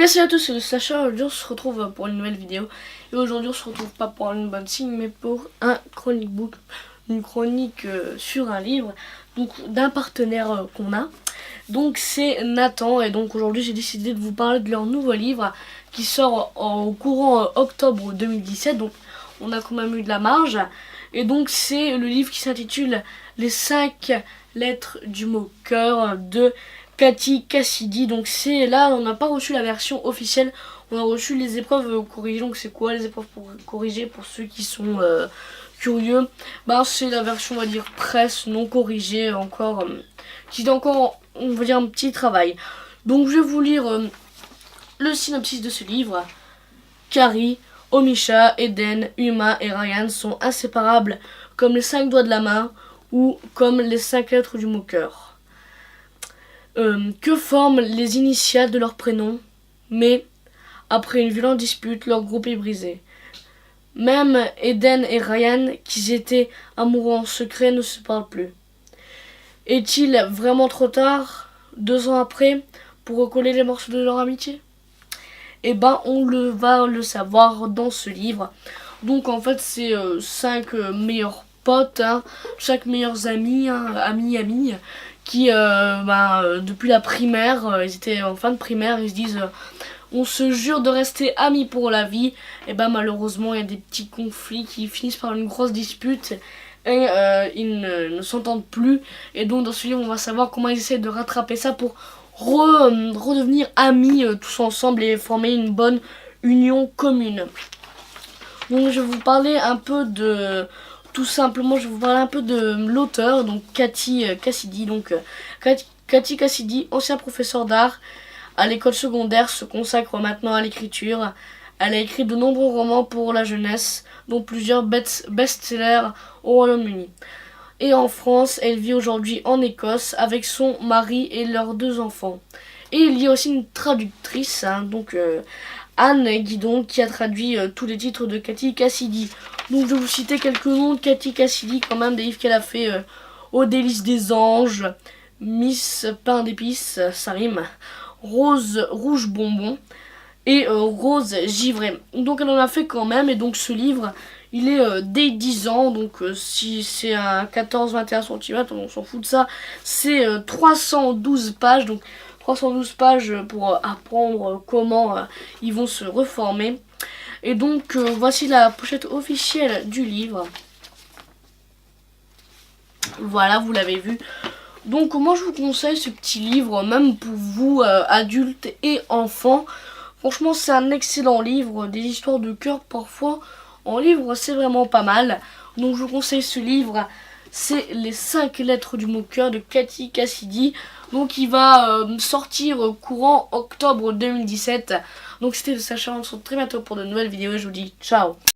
Et bien salut à tous, c'est Sacha. Aujourd'hui on se retrouve pour une nouvelle vidéo. Et aujourd'hui on se retrouve pas pour une bonne signe, mais pour un chronique book, une chronique sur un livre, donc d'un partenaire qu'on a. Donc c'est Nathan, et donc aujourd'hui j'ai décidé de vous parler de leur nouveau livre qui sort au courant octobre 2017. Donc on a quand même eu de la marge. Et donc c'est le livre qui s'intitule Les 5 lettres du mot cœur de Cathy Cassidy. Donc c'est là, on n'a pas reçu la version officielle, on a reçu les épreuves corrigées. Donc c'est quoi les épreuves corrigées pour ceux qui sont curieux? Bah c'est la version, on va dire, presse non corrigée encore, qui est encore, on va dire, un petit travail. Donc je vais vous lire le synopsis de ce livre. Carrie, Omisha, Eden, Uma et Ryan sont inséparables comme les 5 doigts de la main ou comme les 5 lettres du mot cœur. Que forment les initiales de leur prénom? Mais, après une violente dispute, leur groupe est brisé. Même Eden et Ryan, qui étaient amoureux en secret, ne se parlent plus. Est-il vraiment trop tard, 2 ans après, pour recoller les morceaux de leur amitié? Eh ben, on va le savoir dans ce livre. Donc en fait, c'est 5 meilleurs potes, hein, 5 meilleurs amis, hein, amis, qui depuis la primaire, ils étaient en fin de primaire, ils se disent on se jure de rester amis pour la vie. Et ben malheureusement il y a des petits conflits qui finissent par une grosse dispute et ils ne s'entendent plus. Et donc dans ce livre on va savoir comment ils essaient de rattraper ça pour redevenir amis tous ensemble et former une bonne union commune. Donc je vais vous parler un peu de... Tout simplement, je vais vous parler un peu de l'auteur, donc Cathy Cassidy. Donc Cathy Cassidy, ancien professeur d'art à l'école secondaire, se consacre maintenant à l'écriture. Elle a écrit de nombreux romans pour la jeunesse, dont plusieurs best-sellers au Royaume-Uni. Et en France, elle vit aujourd'hui en Écosse avec son mari et leurs 2 enfants. Et il y a aussi une traductrice, hein, donc Anne Guidon, qui a traduit tous les titres de Cathy Cassidy. Donc je vais vous citer quelques noms de Cathy Cassidy, quand même, des livres qu'elle a fait. Au délice des anges, Miss Pain d'épices, ça rime, Rose Rouge Bonbon et Rose Givrée. Donc elle en a fait quand même, et donc ce livre, il est dès 10 ans, donc si c'est un 14-21 cm, on s'en fout de ça. C'est 312 pages, donc 312 pages pour apprendre comment ils vont se reformer. Et donc voici la pochette officielle du livre. Voilà, vous l'avez vu. Donc moi je vous conseille ce petit livre, même pour vous adultes et enfants. Franchement c'est un excellent livre, des histoires de cœur parfois en livre, c'est vraiment pas mal. Donc je vous conseille ce livre, c'est Les 5 lettres du mot cœur de Cathy Cassidy. Donc il va sortir courant octobre 2017. Donc c'était Sacha, on se retrouve très bientôt pour de nouvelles vidéos et je vous dis ciao.